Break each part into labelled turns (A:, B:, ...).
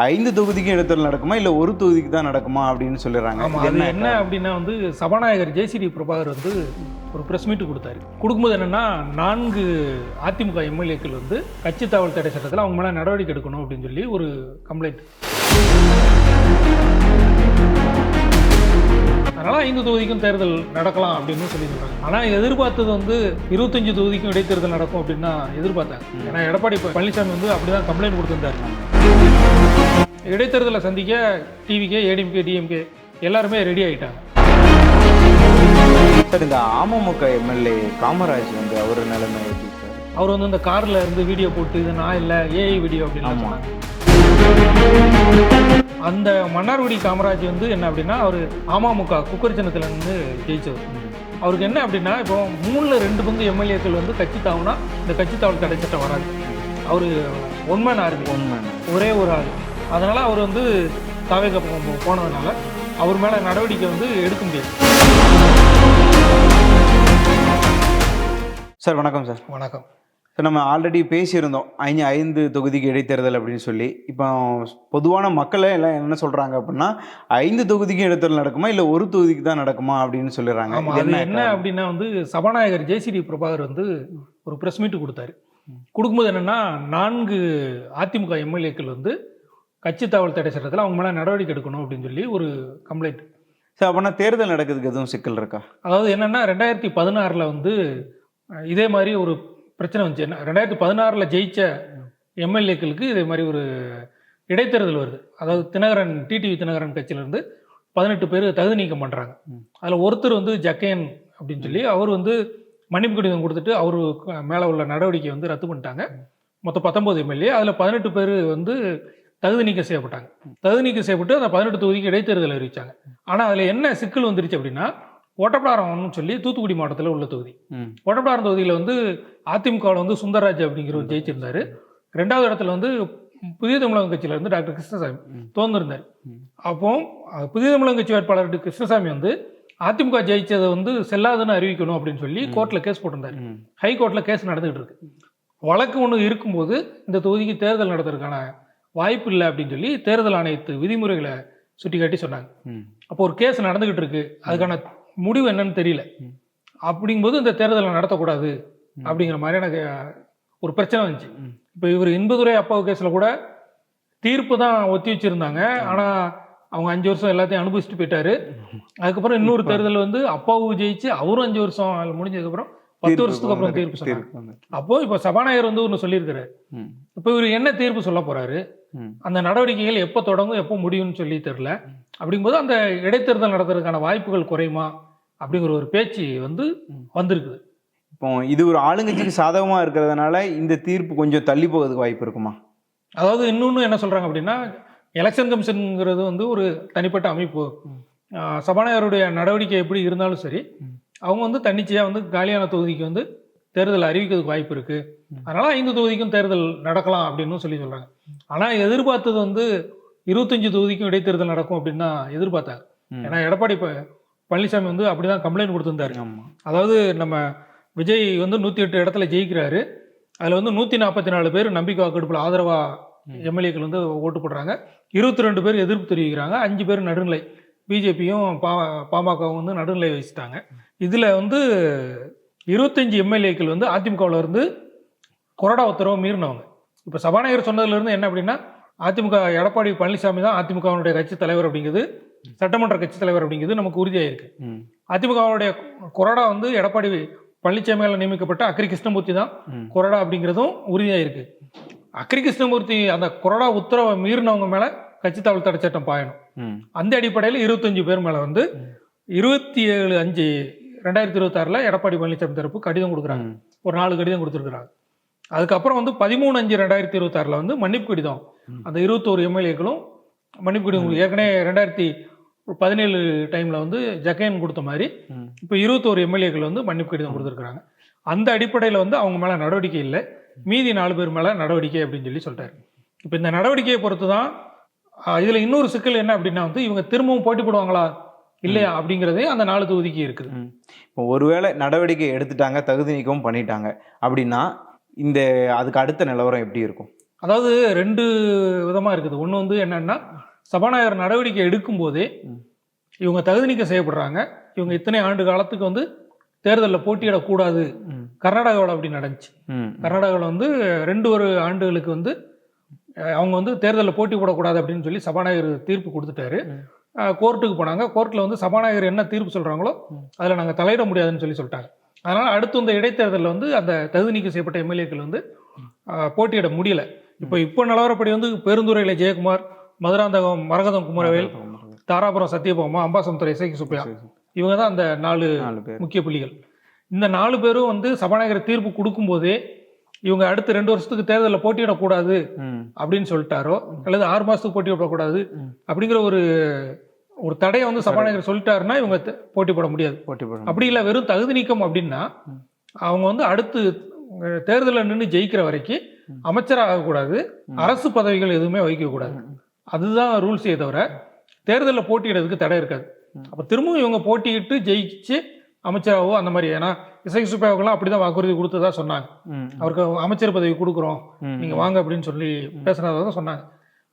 A: 5 தொகுதிக்கும் இடைத்தேர்தல் நடக்குமா? இல்ல ஒரு தொகுதிக்கு தான் நடக்குமா அப்படின்னு சொல்லிடுறாங்க.
B: ஆமா.
A: இது
B: அது என்ன அப்படின்னா சபாநாயகர் ஜேசிடி பிரபாகர் ஒரு பிரஸ் மீட் கொடுத்தாரு. கொடுக்கும்போது என்னன்னா 4 அதிமுக எம்எல்ஏக்கள் கட்சி தாவல் தடை சட்டத்தில் அவங்க மேலே நடவடிக்கை எடுக்கணும் அப்படின்னு சொல்லி ஒரு கம்ப்ளைண்ட். அதனால 5 தொகுதிக்கும் தேர்தல் நடக்கலாம் அப்படின்னு சொல்லியிருக்காங்க. ஆனால் எதிர்பார்த்தது 25 தொகுதிக்கும் இடைத்தேர்தல் நடக்கும் அப்படின்னு தான் எதிர்பார்த்தாங்க. ஏன்னா எடப்பாடி பழனிசாமி அப்படிதான் கம்ப்ளைண்ட் கொடுத்திருந்தாரு. இடைத்தேர்தலை சந்திக்க டிவிகே, ஏடிஎம்கே, டிஎம்கே எல்லாருமே ரெடி ஆகிட்டாங்க.
A: சார், இந்த அமமுக எம்எல்ஏ காமராஜ் அவர் நிலைமை எப்படி சார்?
B: அவர் இந்த கார்ல இருந்து வீடியோ போட்டு இது நான் இல்லை ஏஐ வீடியோ அப்படின்னு சொன்னாங்க. அந்த மன்னார்குடி காமராஜ் என்ன அப்படின்னா அவர் அமமுக குக்கர் சின்னத்துல இருந்து ஜெயிச்சவர். அவருக்கு என்ன அப்படின்னா இப்போ 3ல் 2 பங்கு எம்எல்ஏக்கள் கட்சி தாவுனா இந்த கட்சி தாவல் தடை சட்டம் வராது. அவர் ஒன்மேன் ஆர்மி, ஒரே ஒரு ஆள். அதனால அவர் தாவேக போனதுனால அவர் மேல நடவடிக்கை எடுக்க முடியாது.
A: சார் வணக்கம். சார்
B: வணக்கம்.
A: சார், நம்ம ஆல்ரெடி பேசியிருந்தோம் 5 தொகுதிக்கு இடைத்தேர்தல் அப்படின்னு சொல்லி. இப்போ பொதுவான மக்களே எல்லாம் என்ன சொல்றாங்க அப்படின்னா 5 தொகுதிக்கும் இடைத்தேர்தல் நடக்குமா இல்லை ஒரு தொகுதிக்கு தான் நடக்குமா அப்படின்னு சொல்லிடுறாங்க.
B: அது என்ன அப்படின்னா சபாநாயகர் ஜேசிடி பிரபாகர் ஒரு பிரஸ் மீட் கொடுத்தாரு. கொடுக்கும்போது என்னன்னா 4 அதிமுக எம்எல்ஏக்கள் கட்சி தாவல் தடை சட்டத்தில் அவங்க மேலே நடவடிக்கை எடுக்கணும் அப்படின்னு சொல்லி ஒரு கம்ப்ளைண்ட்.
A: சார், அப்படின்னா தேர்தல் நடக்கிறதுக்கு எதுவும் சிக்கல் இருக்கா?
B: அதாவது என்னன்னா 2016 இதே மாதிரி ஒரு பிரச்சனை வந்துச்சு. என்ன 2016 ஜெயிச்ச எம்எல்ஏக்களுக்கு இதே மாதிரி ஒரு இடைத்தேர்தல் வருது. அதாவது தினகரன், டிடிவி தினகரன் கட்சியிலேருந்து 18 பேர் தகுதி நீக்கம் பண்ணுறாங்க. அதில் ஒருத்தர் ஜக்கையன் அப்படின்னு சொல்லி அவர் மன்னிப்பு கடிதம் கொடுத்துட்டு அவரு மேலே உள்ள நடவடிக்கை ரத்து பண்ணிட்டாங்க. மொத்தம் 19 எம்எல்ஏ, அதில் 18 பேர் தகுதி நீக்கம் செய்யப்பட்டாங்க. தகுதி நீக்கம் செய்யப்பட்டு அந்த 18 தொகுதிக்கு இடைத்தேர்தல் அறிவிச்சாங்க. ஆனால் அதில் என்ன சிக்கல் வந்துருச்சு அப்படின்னா ஒட்டப்பிடாரம்னு சொல்லி தூத்துக்குடி மாவட்டத்தில் உள்ள தொகுதி. ஒட்டப்பிடாரம் தொகுதியில் அதிமுகவில் சுந்தரராஜ் அப்படிங்கிறவர் ஜெயிச்சிருந்தாரு. 2வது இடத்துல புதிய தமிழகம் கட்சியிலேருந்து டாக்டர் கிருஷ்ணசாமி தோன்றிருந்தார். அப்போ புதிய தமிழகம் கட்சி வேட்பாளர் கிருஷ்ணசாமி அதிமுக ஜெயிச்சதை செல்லாதுன்னு அறிவிக்கணும் அப்படின்னு சொல்லி கோர்ட்டில் கேஸ் போட்டிருந்தாரு. ஹைகோர்ட்டில் கேஸ் நடந்துகிட்டு இருக்கு. வழக்கு ஒன்று இருக்கும்போது இந்த தொகுதிக்கு தேர்தல் நடத்துறதுக்கான வாய்ப்பு இல்லை அப்படின்னு சொல்லி தேர்தல் ஆணையத்து விதிமுறைகளை சுட்டி காட்டி சொன்னாங்க. அப்போ ஒரு கேஸ் நடந்துகிட்டு இருக்கு, அதுக்கான முடிவு என்னன்னு தெரியல. அப்படிங்கும்போது இந்த தேர்தலை நடத்தக்கூடாது அப்படிங்கிற மாதிரியான ஒரு பிரச்சனை வந்துச்சு. இப்போ இவர் இன்பதுரை அப்பாவு கேஸில் கூட தீர்ப்பு தான் ஒத்தி வச்சிருந்தாங்க. ஆனால் அவங்க 5 வருஷம் எல்லாத்தையும் அனுபவிச்சுட்டு போயிட்டாரு. அதுக்கப்புறம் இன்னொரு தேர்தல் அப்பாவு ஜெயிச்சு அவரும் 5 வருஷம் முடிஞ்சதுக்கப்புறம் 10 வருஷத்துக்கு அப்புறம் தீர்ப்பு சொன்னாங்க. அப்போ இப்போ சபாநாயகர் ஒன்று சொல்லியிருக்காரு. இப்போ இவர் என்ன தீர்ப்பு சொல்ல போறாரு, அந்த நடவடிக்கைகள் எப்போ தொடங்கும் எப்போ முடியும்னு சொல்லி தெரியல. அப்படிங்கும்போது அந்த இடைத்தேர்தல் நடத்துறதுக்கான வாய்ப்புகள் குறையுமா அப்படிங்கிற ஒரு பேச்சு வந்திருக்குது.
A: இப்போ இது ஒரு ஆளுங்கட்சிக்கு சாதகமா இருக்கிறதுனால இந்த தீர்ப்பு கொஞ்சம் தள்ளி போகிறதுக்கு வாய்ப்பு இருக்குமா?
B: அதாவது இன்னொன்று என்ன சொல்றாங்க அப்படின்னா எலெக்ஷன் கமிஷனுங்கிறது ஒரு தனிப்பட்ட அமைப்பு. சபாநாயகருடைய நடவடிக்கை எப்படி இருந்தாலும் சரி அவங்க தன்னிச்சையாக காலியான தொகுதிக்கு தேர்தல் அறிவிக்கிறதுக்கு வாய்ப்பு இருக்கு. அதனால 5 தொகுதிக்கும் தேர்தல் நடக்கலாம் அப்படின்னு சொல்லி சொல்றாங்க. ஆனால் எதிர்பார்த்தது 25 தொகுதிக்கும் இடைத்தேர்தல் நடக்கும் அப்படின்னு தான் எதிர்பார்த்தாங்க. ஏன்னா எடப்பாடி பழனிசாமி அப்படிதான் கம்ப்ளைண்ட் கொடுத்திருந்தாரு. அதாவது நம்ம விஜய் 108 இடத்துல ஜெயிக்கிறாரு. அதில் 144 பேர் நம்பிக்கை வாக்கெடுப்பில் ஆதரவா எம்எல்ஏக்கள் ஓட்டு போடுறாங்க. 22 பேர் எதிர்ப்பு தெரிவிக்கிறாங்க. 5 பேர் நடுநிலை, பிஜேபியும் பாமகவும் நடுநிலை வச்சுட்டாங்க. இதில் 25 எம்எல்ஏக்கள் அதிமுகவில் இருந்து கொறடா உத்தரவை மீறினவங்க. இப்போ சபாநாயகர் சொன்னதுலேருந்து என்ன அப்படின்னா அதிமுக எடப்பாடி பழனிசாமி தான் அதிமுகவுடைய கட்சி தலைவர் அப்படிங்கிறது, சட்டமன்ற கட்சி தலைவர் அப்படிங்கிறது நமக்கு உறுதியாயிருக்கு. அதிமுகவுடைய கொறடா எடப்பாடி பழனிசாமியால் நியமிக்கப்பட்ட அக்ரி கிருஷ்ணமூர்த்தி தான் கொறடா அப்படிங்கிறதும் உறுதியாயிருக்கு. அக்ரி கிருஷ்ணமூர்த்தி அந்த கொறடா உத்தரவை மீறினவங்க மேலே கட்சி தாவல் தடை சட்டம் பாயணும். அந்த அடிப்படையில் 25 பேர் மேலே 27/5/2026 எடப்பாடி பழனிசாமி தரப்பு கடிதம் கொடுக்குறாங்க. ஒரு 4 கடிதம் கொடுத்துருக்குறாங்க. அதுக்கப்புறம் 13/5/2026 மன்னிப்பு கடிதம் அந்த 21 எம்எல்ஏக்களும் மன்னிப்பு கடிதம் ஏற்கனவே 2017 டைமில் ஜக்கையன் கொடுத்த மாதிரி இப்போ 21 எம்எல்ஏக்கள் மன்னிப்பு கடிதம் கொடுத்துருக்குறாங்க. அந்த அடிப்படையில் அவங்க மேலே நடவடிக்கை இல்லை, மீதி 4 பேர் மேலே நடவடிக்கை அப்படின்னு சொல்லி சொல்லிட்டாரு. இப்போ இந்த நடவடிக்கையை பொறுத்து தான் இதில் இன்னொரு சிக்கல் என்ன அப்படின்னா இவங்க திரும்பவும் போட்டி போடுவாங்களா இல்லையா அப்படிங்கிறதே அந்த 4 தொகுதிக்கு இருக்குது.
A: இப்போ ஒருவேளை நடவடிக்கை எடுத்துட்டாங்க, தகுதி நீக்கவும் பண்ணிட்டாங்க அப்படின்னா அதுக்கு அடுத்த நிலவரம் எப்படி இருக்கும்?
B: அதாவது 2 விதமாக இருக்குது. ஒன்று வந்து என்னன்னா, சபாநாயகர் நடவடிக்கை எடுக்கும்போதே இவங்க தகுதி நீக்கம் செய்யப்படுறாங்க. இவங்க இத்தனை ஆண்டு காலத்துக்கு வந்து தேர்தலில் போட்டியிடக்கூடாது. கர்நாடகாவில் அப்படி நடந்துச்சு. கர்நாடகாவில் வந்து 2 ஆண்டுகளுக்கு வந்து அவங்க வந்து தேர்தலில் போட்டி போடக்கூடாது அப்படின்னு சொல்லி சபாநாயகர் தீர்ப்பு கொடுத்துட்டாரு. கோர்ட்டுக்கு போனாங்க. கோர்ட்டில் வந்து சபாநாயகர் என்ன தீர்ப்பு சொல்கிறாங்களோ அதில் நாங்கள் தலையிட முடியாதுன்னு சொல்லிட்டாங்க. அதனால் அடுத்து இந்த இடைத்தேர்தலில் வந்து அந்த தகுதி நீக்கம் செய்யப்பட்ட எம்எல்ஏக்கள் வந்து போட்டியிட முடியல. இப்போ நிலவரப்படி வந்து பெருந்துறையில் ஜெயக்குமார், மதுராந்தகம் மரகதம் குமரவேல், தாராபுரம் சத்யபாமா, அம்பாசமுத்திரம் இசைக்கு சுப்பையா, இவங்க தான் அந்த 4 முக்கிய புள்ளிகள். இந்த 4 பேரும் வந்து சபாநாயகர் தீர்ப்பு கொடுக்கும்போதே இவங்க அடுத்து 2 வருஷத்துக்கு தேர்தலில் போட்டியிடக்கூடாது அப்படின்னு சொல்லிட்டாரோ, அல்லது 6 மாதத்துக்கு போட்டியிடக்கூடாது அப்படிங்கிற ஒரு தடையை வந்து சபாநாயகர் சொல்லிட்டாருன்னா இவங்க போட்டி போட முடியாது. அப்படி இல்லை, வெறும் தகுதி நீக்கம் அப்படின்னா அவங்க வந்து அடுத்து தேர்தலில் நின்று ஜெயிக்கிற வரைக்கும் அமைச்சராகக்கூடாது, அரசு பதவிகள் எதுவுமே வகிக்கக்கூடாது. அதுதான் ரூல்ஸே தவிர தேர்தலில் போட்டியிடறதுக்கு தடை இருக்காது. அப்போ திரும்பவும் இவங்க போட்டியிட்டு ஜெயிச்சு அமைச்சராகவோ அந்த மாதிரி, ஏன்னா இசை சுப்பையாவுக்கெல்லாம் அப்படிதான் வாக்குறுதி கொடுத்ததா சொன்னாங்க. அவருக்கு அமைச்சர் பதவி கொடுக்குறோம், நீங்க வாங்க அப்படின்னு சொல்லி பேசுனதா தான் சொன்னாங்க.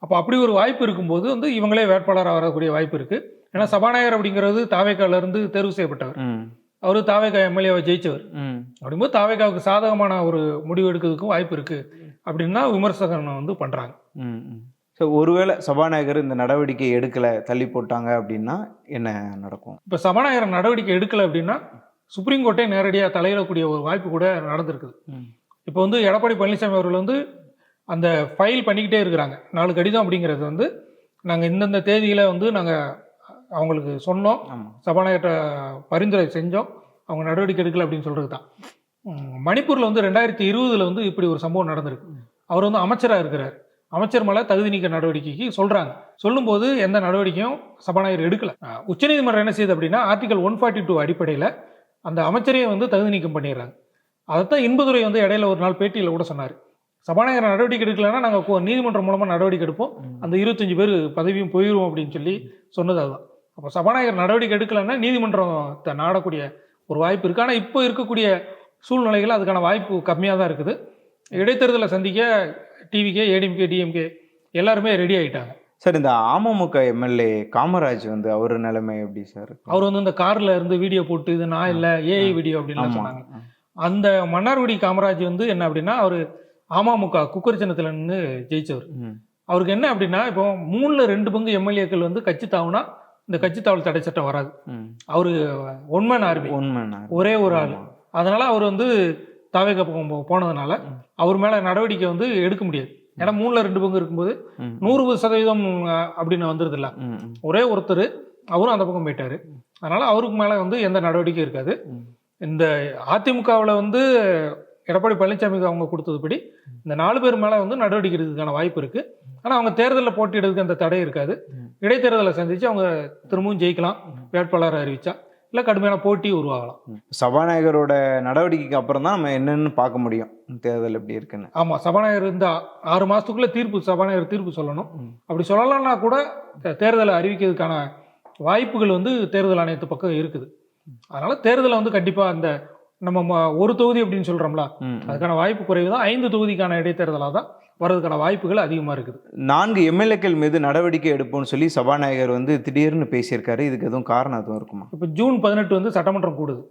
B: அப்போ அப்படி ஒரு வாய்ப்பு இருக்கும்போது வந்து இவங்களே வேட்பாளராக வரக்கூடிய வாய்ப்பு இருக்கு. ஏன்னா சபாநாயகர் அப்படிங்கிறது தாவேக்கால இருந்து தேர்வு செய்யப்பட்டவர், அவரு தாவேக்கா எம்எல்ஏவை ஜெயிச்சவர். அப்படிங்கும்போது தாவேக்காவுக்கு சாதகமான ஒரு முடிவு எடுக்கிறதுக்கும் வாய்ப்பு இருக்கு அப்படின்னு தான் விமர்சகர்கள் வந்து பண்றாங்க.
A: ஸோ ஒருவேளை சபாநாயகர் இந்த நடவடிக்கை எடுக்கலை, தள்ளி போட்டாங்க அப்படின்னா என்ன நடக்கும்?
B: இப்போ சபாநாயகர் நடவடிக்கை எடுக்கலை அப்படின்னா சுப்ரீம் கோர்ட்டே நேரடியாக தலையிடக்கூடிய ஒரு வாய்ப்பு கூட நடந்திருக்குது. இப்போ வந்து எடப்பாடி பழனிசாமி அவர்கள் வந்து அந்த ஃபைல் பண்ணிக்கிட்டே இருக்கிறாங்க. 4 கடிதம் அப்படிங்கிறது வந்து நாங்கள் இந்தந்த தேதியில் வந்து நாங்கள் அவங்களுக்கு சொன்னோம், சபாநாயகர்கிட்ட பரிந்துரை செஞ்சோம், அவங்க நடவடிக்கை எடுக்கலை அப்படின்னு சொல்கிறது தான். மணிப்பூரில் வந்து 2020 வந்து இப்படி ஒரு சம்பவம் நடந்திருக்கு. அவர் வந்து அமைச்சராக இருக்கிறார். அமைச்சர் மேலே தகுதி நீக்க நடவடிக்கைக்கு சொல்கிறாங்க. சொல்லும்போது எந்த நடவடிக்கையும் சபாநாயகர் எடுக்கலை. உச்சநீதிமன்றம் என்ன செய்யுது அப்படின்னா ஆர்டிகல் 142 அடிப்படையில் அந்த அமைச்சரையை வந்து தகுதி நீக்கம் பண்ணிடுறாங்க. அதைத்தான் இன்பதுரை வந்து இடையில ஒரு நாள் பேட்டியில் கூட சொன்னார், சபாநாயகர் நடவடிக்கை எடுக்கலைன்னா நாங்கள் நீதிமன்றம் மூலமாக நடவடிக்கை எடுப்போம், அந்த 25 பேர் பதவியும் போயிடுவோம் அப்படின்னு சொல்லி சொன்னது அதுதான். அப்போ சபாநாயகர் நடவடிக்கை எடுக்கலைன்னா நீதிமன்றத்தை நாடக்கூடிய ஒரு வாய்ப்பு இருக்குது. ஆனால் இப்போ இருக்கக்கூடிய சூழ்நிலைகள் அதுக்கான வாய்ப்பு கம்மியாக தான் இருக்குது. இடைத்தேர்தலை சந்திக்க டிவிகே, ஏடிஎம்கே, டிஎம்கே எல்லாருமே ரெடி ஆகிட்டாங்க.
A: சார், இந்த அமமுக எம்எல்ஏ காமராஜ் வந்து அவர் நிலைமை எப்படி சார்?
B: அவர் வந்து இந்த கார்ல இருந்து வீடியோ போட்டு இது நான் இல்லை ஏஐ வீடியோ அப்படின்னு சொன்னாங்க. அந்த மன்னார்குடி காமராஜ் வந்து என்ன அப்படின்னா அவர் அமமுக குக்கர் சின்னத்தில் நின்று ஜெயிச்சவர். அவருக்கு என்ன அப்படின்னா இப்போ 3/2 எம்எல்ஏக்கள் வந்து கட்சி தாவுனா இந்த கட்சி தாவல் தடை சட்டம் வராது. அவரு ஒன்மேன் ஆர்மி, ஒரே ஒரு ஆள். அதனால அவர் வந்து தாவேக போனதுனால அவர் மேல நடவடிக்கை வந்து எடுக்க முடியாது. ஏன்னா 3/2 இருக்கும்போது 100% அப்படின்னு வந்துருது இல்ல, ஒரே ஒருத்தர், அவரும் அந்த பக்கம் போயிட்டாரு. அதனால அவருக்கு மேல வந்து எந்த நடவடிக்கையும் இருக்காது. இந்த அதிமுகவில் வந்து எடப்பாடி பழனிசாமிக்கு அவங்க கொடுத்ததுபடி இந்த 4 பேர் மேல வந்து நடவடிக்கை எடுக்கிறதுக்கான வாய்ப்பு இருக்கு. ஆனா அவங்க தேர்தலில் போட்டியிடுறதுக்கு அந்த தடை இருக்காது. இடைத்தேர்தலை சந்திச்சு அவங்க திரும்பவும் ஜெயிக்கலாம், வேட்பாளர் அறிவிச்சா, இல்லை கடுமையான போட்டி உருவாகலாம்.
A: சபாநாயகரோட நடவடிக்கைக்கு அப்புறம் தான் நம்ம என்னன்னு பார்க்க முடியும் தேர்தல் எப்படி இருக்குன்னு.
B: ஆமாம், சபாநாயகர் இந்த 6 மாதத்துக்குள்ளே சபாநாயகர் தீர்ப்பு சொல்லணும். அப்படி சொல்லலாம்னா கூட தேர்தலை அறிவிக்கிறதுக்கான வாய்ப்புகள் வந்து தேர்தல் ஆணையத்து பக்கம் இருக்குது. அதனால தேர்தலை வந்து கண்டிப்பாக அந்த நம்ம ஒரு தொகுதி அப்படின்னு சொல்கிறோம்ல, அதுக்கான வாய்ப்பு குறைவு தான். 5 தொகுதிக்கான இடைத்தேர்தலாக தான் வர்றதுக்கான வாய்ப்புகள் அதிகமாக இருக்குது.
A: 4 எம்எல்ஏக்கள் மீது நடவடிக்கை எடுப்போம்னு சொல்லி சபாநாயகர் வந்து திடீர்னு பேசியிருக்காரு. இதுக்கு எதுவும் காரணம் எதுவும் இருக்குமா?
B: இப்போ ஜூன் 18 வந்து சட்டமன்றம் கூடுது.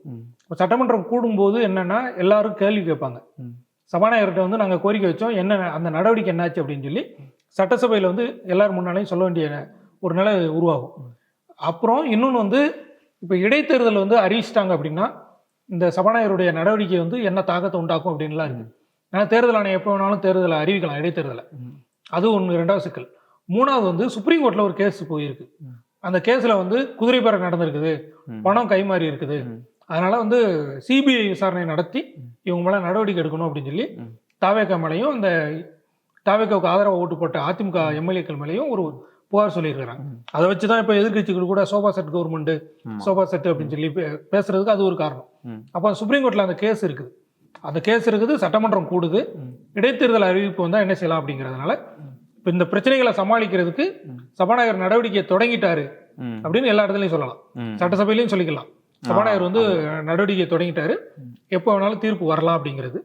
B: இப்போ சட்டமன்றம் கூடும்போது என்னன்னா எல்லாரும் கேள்வி கேட்பாங்க. சபாநாயகர்கிட்ட வந்து நாங்கள் கோரிக்கை வச்சோம், என்ன அந்த நடவடிக்கை என்னாச்சு அப்படின்னு சொல்லி சட்டசபையில் வந்து எல்லாரும் முன்னாலையும் சொல்ல வேண்டிய ஒரு நிலை உருவாகும். அப்புறம் இன்னொன்று வந்து இப்போ இடைத்தேர்தல் வந்து அறிவிச்சிட்டாங்க அப்படின்னா இந்த சபாநாயகருடைய நடவடிக்கை வந்து என்ன தாக்கத்தை உண்டாக்கும் அப்படின்லாம் இருக்குது. ஏன்னா தேர்தல் ஆணையம் எப்போ வேணாலும் தேர்தலை அறிவிக்கலாம், இடைத்தேர்தலை. அது ஒன்று. 2வது சிக்கல். 3வது வந்து சுப்ரீம் கோர்ட்டில் ஒரு கேஸ் போயிருக்கு. அந்த கேஸில் வந்து குதிரைப்பேரை நடந்திருக்குது, பணம் கைமாறி இருக்குது. அதனால வந்து சிபிஐ விசாரணை நடத்தி இவங்க மேலே நடவடிக்கை எடுக்கணும் அப்படின்னு சொல்லி தாவேக்கா மேலேயும் அந்த தாவேக்காவுக்கு ஆதரவாக ஓட்டு போட்ட அதிமுக எம்எல்ஏக்கள் மேலேயும் ஒரு புகார் சொல்லியிருக்கிறாங்க. அதை வச்சு தான் இப்போ எதிர்கட்சிகள் கூட sofa set government, sofa set அப்படின்னு சொல்லி பேசுறதுக்கு அது ஒரு காரணம். அப்போ சுப்ரீம் கோர்ட்டில் அந்த கேஸ் இருக்குது. அந்த கேஸ் இருக்குது, சட்டமன்றம் கூடுது, இடைத்தேர்தல் அறிவிப்பு வந்தால் என்ன செய்யலாம் அப்படிங்கிறதுனால இப்போ இந்த பிரச்சனைகளை சமாளிக்கிறதுக்கு சபாநாயகர் நடவடிக்கையை தொடங்கிட்டாரு அப்படின்னு எல்லா இடத்துலையும் சொல்லலாம். சட்டசபையிலையும் சொல்லிக்கலாம், சபாநாயகர் வந்து நடவடிக்கையை தொடங்கிட்டாரு, எப்போ வேணாலும் தீர்ப்பு வரலாம் அப்படிங்கிறது.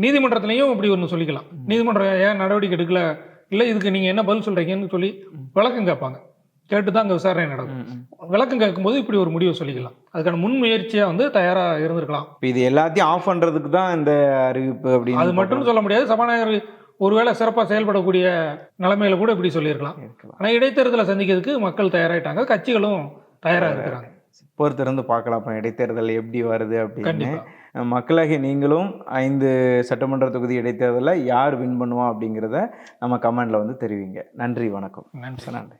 B: நீதிமன்றத்திலையும் இப்படி ஒன்று சொல்லிக்கலாம். நீதிமன்றம் ஏன் நடவடிக்கை எடுக்கல, இல்லை இதுக்கு நீங்கள் என்ன பதில் சொல்கிறீங்கன்னு சொல்லி விளக்கம் கேட்பாங்க. கேட்டு தான் அங்கே விசாரணை நடக்கும். விளக்கம் கேட்கும்போது இப்படி ஒரு முடிவை சொல்லிக்கலாம். அதுக்கான முன்முயற்சியாக வந்து தயாராக இருந்திருக்கலாம்.
A: இப்போ இது எல்லாத்தையும் ஆஃப் பண்ணுறதுக்கு தான் இந்த அறிவிப்பு அப்படின்னு
B: அது மட்டும் சொல்ல முடியாது. சபாநாயகர் ஒருவேளை சிறப்பாக செயல்படக்கூடிய நிலைமையில கூட இப்படி சொல்லியிருக்கலாம்.
A: இருக்கலாம்.
B: ஆனால் இடைத்தேர்தலை சந்திக்கிறதுக்கு மக்கள் தயாராகிட்டாங்க, கட்சிகளும் தயாராக இருக்கிறாங்க.
A: பொறுத்திருந்து பார்க்கலாம் அப்போ இடைத்தேர்தல் எப்படி வருது அப்படின்னு.
B: கண்டிப்பாக.
A: மக்களாகிய நீங்களும் 5 சட்டமன்ற தொகுதி இடைத்தேர்தலில் யார் வின் பண்ணுவா அப்படிங்கிறத நம்ம கமெண்டில் வந்து தெரிவிங்க. நன்றி, வணக்கம்.
B: நன்றி.
A: நன்றி.